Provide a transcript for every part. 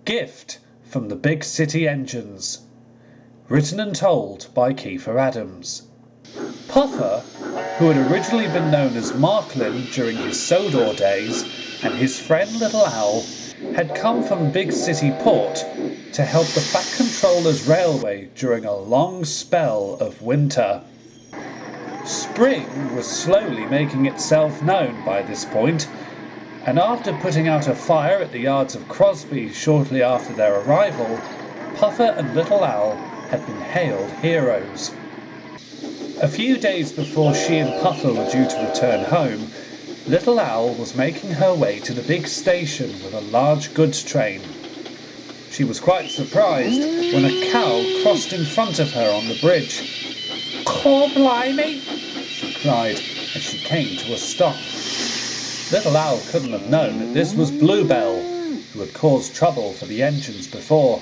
Gift from the Bigg City Engines. Written and told by Kiefer Adams. Puffa, who had originally been known as Marklin during his Sodor days, and his friend Little Owl, had come from Bigg City Port to help the Fat Controller's railway during a long spell of winter. Spring was slowly making itself known by this point, and after putting out a fire at the yards of Crosby shortly after their arrival, Puffa and Little Owl had been hailed heroes. A few days before she and Puffa were due to return home, Little Owl was making her way to the big station with a large goods train. She was quite surprised when a cow crossed in front of her on the bridge. "Cor blimey!" she cried as she came to a stop. Little Owl couldn't have known that this was Bluebell, who had caused trouble for the engines before.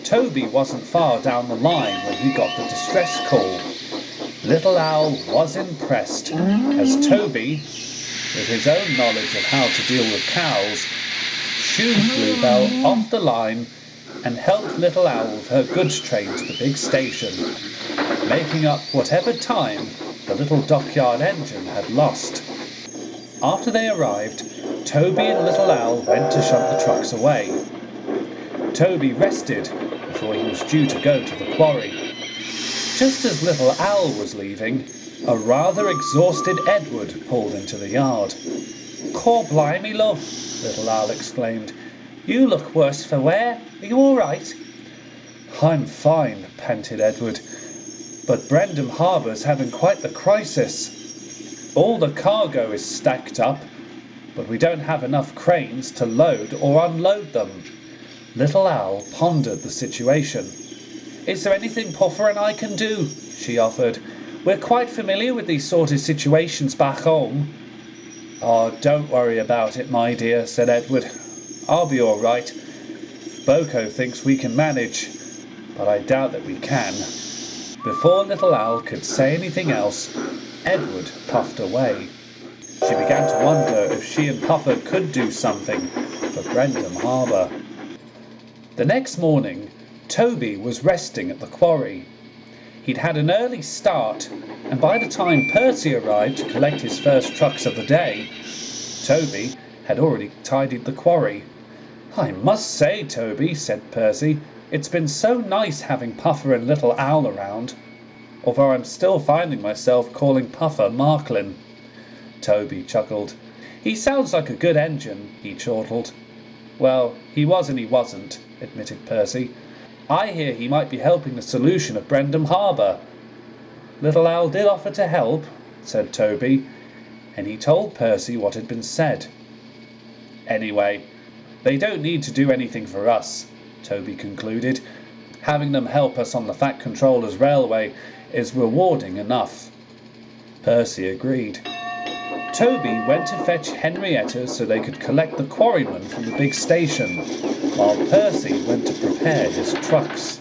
Toby wasn't far down the line when he got the distress call. Little Owl was impressed, as Toby, with his own knowledge of how to deal with cows, shooed Bluebell off the line and helped Little Owl with her goods train to the big station, making up whatever time the little dockyard engine had lost. After they arrived, Toby and Little Owl went to shunt the trucks away. Toby rested before he was due to go to the quarry. Just as Little Owl was leaving, a rather exhausted Edward pulled into the yard. "Cor blimey, love," Little Owl exclaimed. "You look worse for wear. Are you all right?" "I'm fine," panted Edward, "but Brendam Harbor's having quite the crisis. All the cargo is stacked up, but we don't have enough cranes to load or unload them." Little Owl pondered the situation. "Is there anything Puffa and I can do?" she offered. "We're quite familiar with these sort of situations back home." "Oh, don't worry about it, my dear," said Edward. "I'll be all right. Boko thinks we can manage, but I doubt that we can." Before Little Owl could say anything else, Edward puffed away. She began to wonder if she and Puffa could do something for Brendam Harbor. The next morning, Toby was resting at the quarry. He'd had an early start, and by the time Percy arrived to collect his first trucks of the day, Toby had already tidied the quarry. "I must say, Toby," said Percy, "it's been so nice having Puffa and Little Owl around, although I'm still finding myself calling Puffa Marklin." Toby chuckled. "He sounds like a good engine," he chortled. "Well, he was and he wasn't," admitted Percy. "I hear he might be helping the solution of Brendam Harbor." "Little Owl did offer to help," said Toby, and he told Percy what had been said. "Anyway, they don't need to do anything for us," Toby concluded. "Having them help us on the Fat Controller's railway is rewarding enough." Percy agreed. Toby went to fetch Henrietta so they could collect the quarrymen from the big station, while Percy went to prepare his trucks.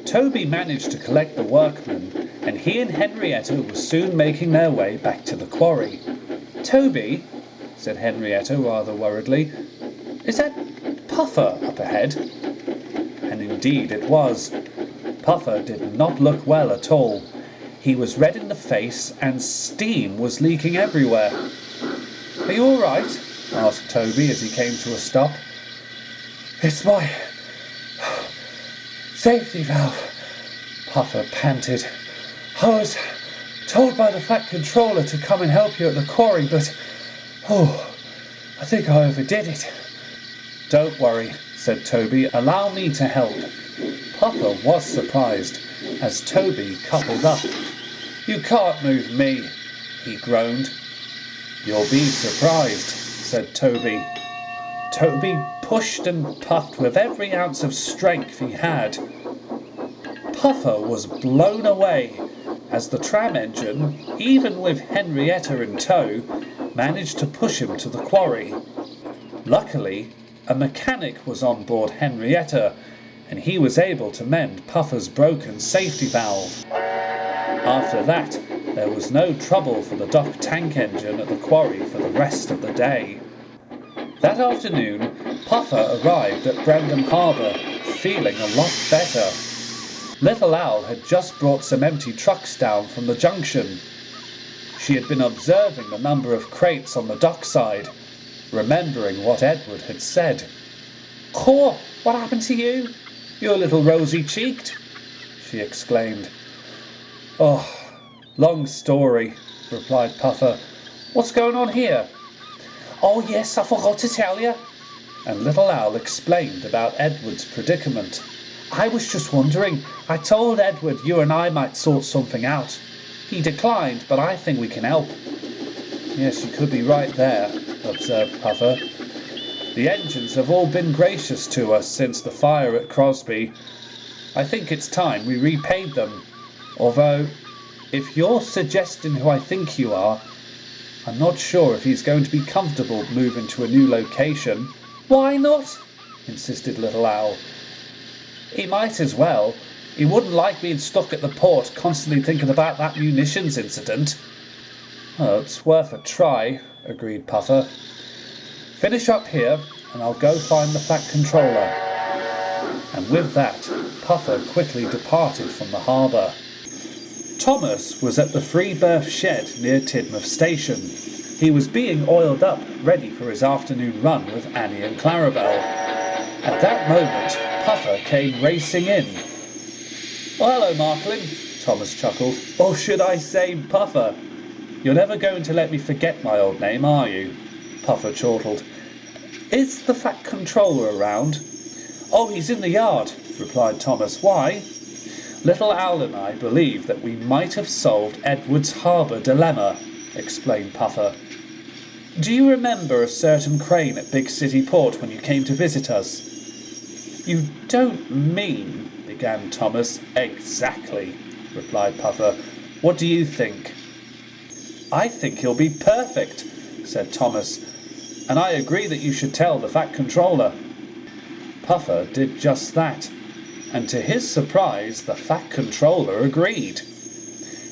Toby managed to collect the workmen, and he and Henrietta were soon making their way back to the quarry. "Toby," said Henrietta rather worriedly, "is that Puffa up ahead?" And indeed it was. Puffa did not look well at all. He was red in the face and steam was leaking everywhere. "Are you all right?" asked Toby as he came to a stop. "It's my safety valve," Puffa panted. "I was told by the Fat Controller to come and help you at the quarry, but I think I overdid it." "Don't worry," said Toby. "Allow me to help." Puffa was surprised as Toby coupled up. "You can't move me," he groaned. "You'll be surprised," said Toby. Toby pushed and puffed with every ounce of strength he had. Puffa was blown away as the tram engine, even with Henrietta in tow, managed to push him to the quarry. Luckily, a mechanic was on board Henrietta, and he was able to mend Puffa's broken safety valve. After that, there was no trouble for the dock tank engine at the quarry for the rest of the day. That afternoon, Puffa arrived at Brendam Harbor, feeling a lot better. Little Owl had just brought some empty trucks down from the junction. She had been observing the number of crates on the dockside, remembering what Edward had said. "Caw, what happened to you? You're a little rosy-cheeked," she exclaimed. "Oh, long story," replied Puffa. "What's going on here?" "Oh yes, I forgot to tell you." And Little Owl explained about Edward's predicament. "I was just wondering, I told Edward you and I might sort something out. He declined, but I think we can help." "Yes, you could be right there," observed Puffa. "The engines have all been gracious to us since the fire at Crosby. I think it's time we repaid them. Although, if you're suggesting who I think you are, I'm not sure if he's going to be comfortable moving to a new location." "Why not?" insisted Little Owl. "He might as well. He wouldn't like being stuck at the port constantly thinking about that munitions incident." "Oh, it's worth a try," agreed Puffa. "Finish up here and I'll go find the Fat Controller." And with that, Puffa quickly departed from the harbour. Thomas was at the free berth shed near Tidmouth Station. He was being oiled up, ready for his afternoon run with Annie and Clarabelle. At that moment, Puffa came racing in. "Oh, hello, Marklin," Thomas chuckled. "Or should I say Puffa? You're never going to let me forget my old name, are you?" Puffa chortled. "Is the Fat Controller around?" "Oh, he's in the yard," replied Thomas. "Why?" "Little Owl and I believe that we might have solved Edward's harbour dilemma," explained Puffa. "Do you remember a certain crane at Bigg City Port when you came to visit us?" "You don't mean—" began Thomas. "Exactly," replied Puffa. "What do you think?" "I think he'll be perfect," said Thomas. "And I agree that you should tell the Fat Controller." Puffa did just that, and to his surprise the Fat Controller agreed.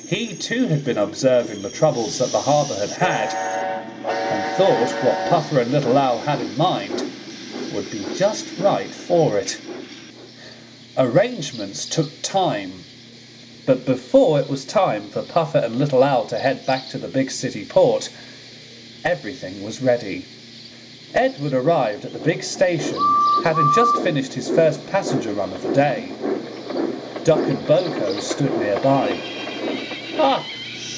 He too had been observing the troubles that the harbour had had, and thought what Puffa and Little Owl had in mind would be just right for it. Arrangements took time, but before it was time for Puffa and Little Owl to head back to the Bigg City Port, everything was ready. Edward arrived at the big station, having just finished his first passenger run of the day. Duck and Boko stood nearby. "Ah,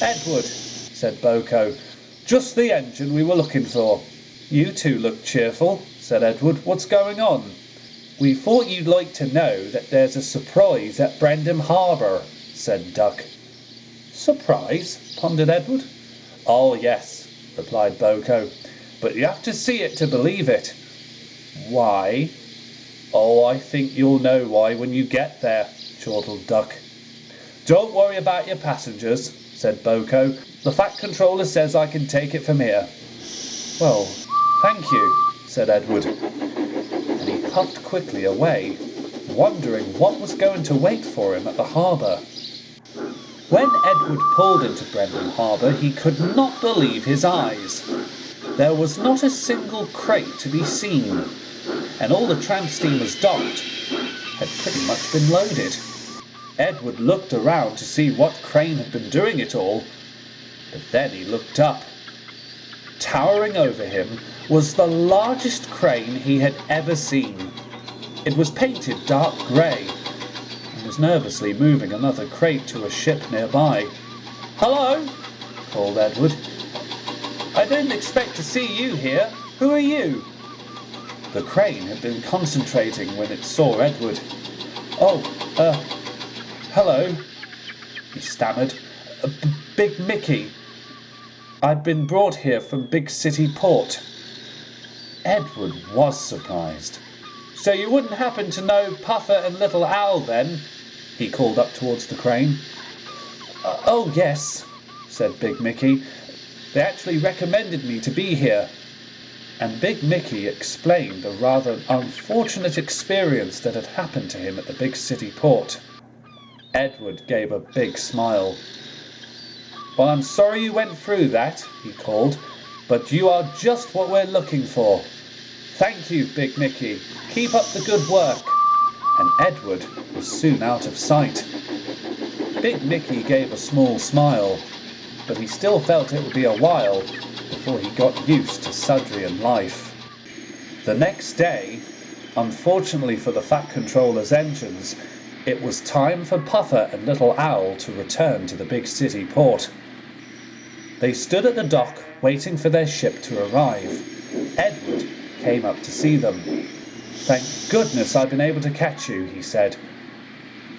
Edward," said Boko. "Just the engine we were looking for." "You two look cheerful," said Edward. "What's going on?" "We thought you'd like to know that there's a surprise at Brendam Harbor," said Duck. "Surprise?" pondered Edward. "Oh, yes," replied Boko. "But you have to see it to believe it." "Why?" "Oh, I think you'll know why when you get there," chortled Duck. "Don't worry about your passengers," said Boko. "The Fat Controller says I can take it from here." "Well, thank you," said Edward. And he puffed quickly away, wondering what was going to wait for him at the harbour. When Edward pulled into Brendam Harbor, he could not believe his eyes. There was not a single crate to be seen, and all the tramp steamers docked had pretty much been loaded. Edward looked around to see what crane had been doing it all, but then he looked up. Towering over him was the largest crane he had ever seen. It was painted dark grey and was nervously moving another crate to a ship nearby. "Hello," called Edward. "I didn't expect to see you here. Who are you?" The crane had been concentrating when it saw Edward. "Oh, hello," he stammered. "Big Mickey. I've been brought here from Bigg City Port." Edward was surprised. "So you wouldn't happen to know Puffa and Little Owl then?" he called up towards the crane. "Oh yes," said Big Mickey. "They actually recommended me to be here." And Big Mickey explained a rather unfortunate experience that had happened to him at the Bigg City Port. Edward gave a big smile. "Well, I'm sorry you went through that," he called, "but you are just what we're looking for. Thank you, Big Mickey. Keep up the good work. And Edward was soon out of sight. Big Mickey gave a small smile, but he still felt it would be a while before he got used to Sudrian life. The next day, unfortunately for the Fat Controller's engines, it was time for Puffa and Little Owl to return to the Bigg City Port. They stood at the dock waiting for their ship to arrive. Edward came up to see them. "Thank goodness I've been able to catch you," he said.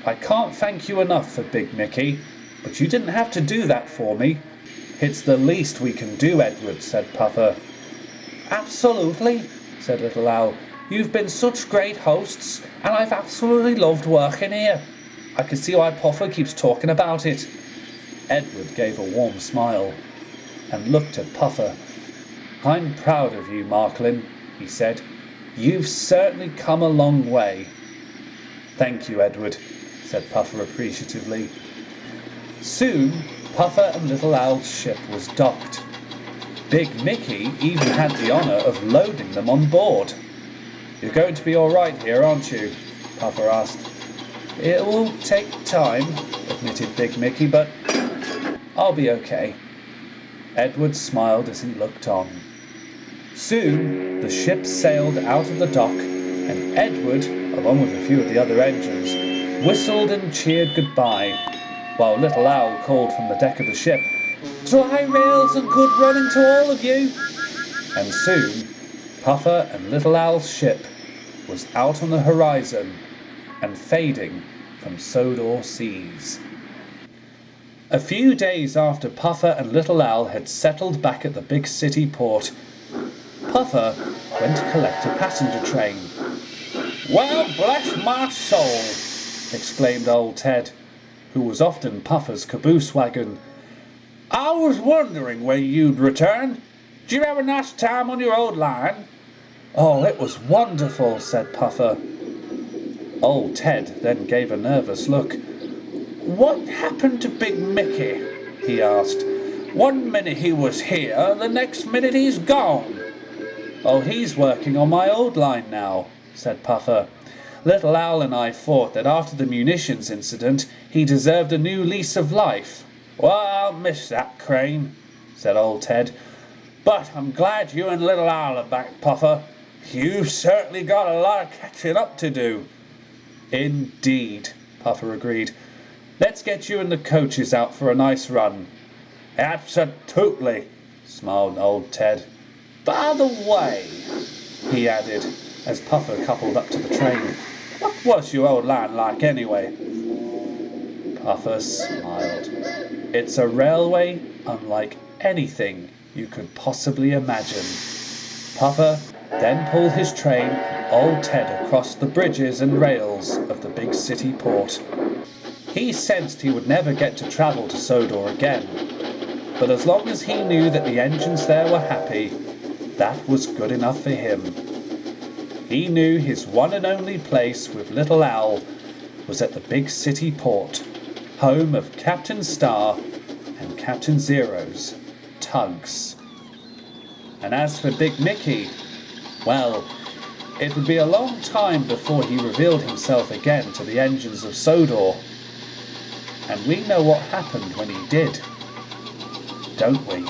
"I can't thank you enough for Big Mickey, but you didn't have to do that for me." "It's the least we can do, Edward," said Puffa. "Absolutely," said Little Owl. "You've been such great hosts, and I've absolutely loved working here. I can see why Puffa keeps talking about it." Edward gave a warm smile and looked at Puffa. "I'm proud of you, Marklin," he said. "You've certainly come a long way." "Thank you, Edward," said Puffa appreciatively. Soon, Puffa and Little Owl's ship was docked. Big Mickey even had the honour of loading them on board. "You're going to be all right here, aren't you?" Puffa asked. "It will take time," admitted Big Mickey, "but I'll be okay." Edward smiled as he looked on. Soon, the ship sailed out of the dock, and Edward, along with a few of the other engines, whistled and cheered goodbye, while Little Owl called from the deck of the ship, "Dry rails and good running to all of you!" And soon, Puffa and Little Owl's ship was out on the horizon and fading from Sodor seas. A few days after Puffa and Little Owl had settled back at the Bigg City Port, Puffa went to collect a passenger train. "Well, bless my soul!" exclaimed old Ted, who was often Puffa's caboose wagon. "I was wondering when you'd return. Did you have a nice time on your old line?" "Oh, it was wonderful," said Puffa. Old Ted then gave a nervous look. "What happened to Big Mickey?" he asked. "One minute he was here, the next minute he's gone." "Oh, he's working on my old line now," said Puffa. "Little Owl and I thought that after the munitions incident he deserved a new lease of life." "Well, I'll miss that crane," said old Ted. "But I'm glad you and Little Owl are back, Puffa. You've certainly got a lot of catching up to do." "Indeed," Puffa agreed. "Let's get you and the coaches out for a nice run." "Absolutely," smiled old Ted. "By the way," he added, as Puffa coupled up to the train, "what was your old line like anyway?" Puffa smiled. "It's a railway unlike anything you could possibly imagine." Puffa then pulled his train and old Ted across the bridges and rails of the Bigg City Port. He sensed he would never get to travel to Sodor again, but as long as he knew that the engines there were happy, that was good enough for him. He knew his one and only place with Little Owl was at the Bigg City Port, home of Captain Star and Captain Zero's tugs. And as for Big Mickey, well, it would be a long time before he revealed himself again to the engines of Sodor. And we know what happened when he did, don't we?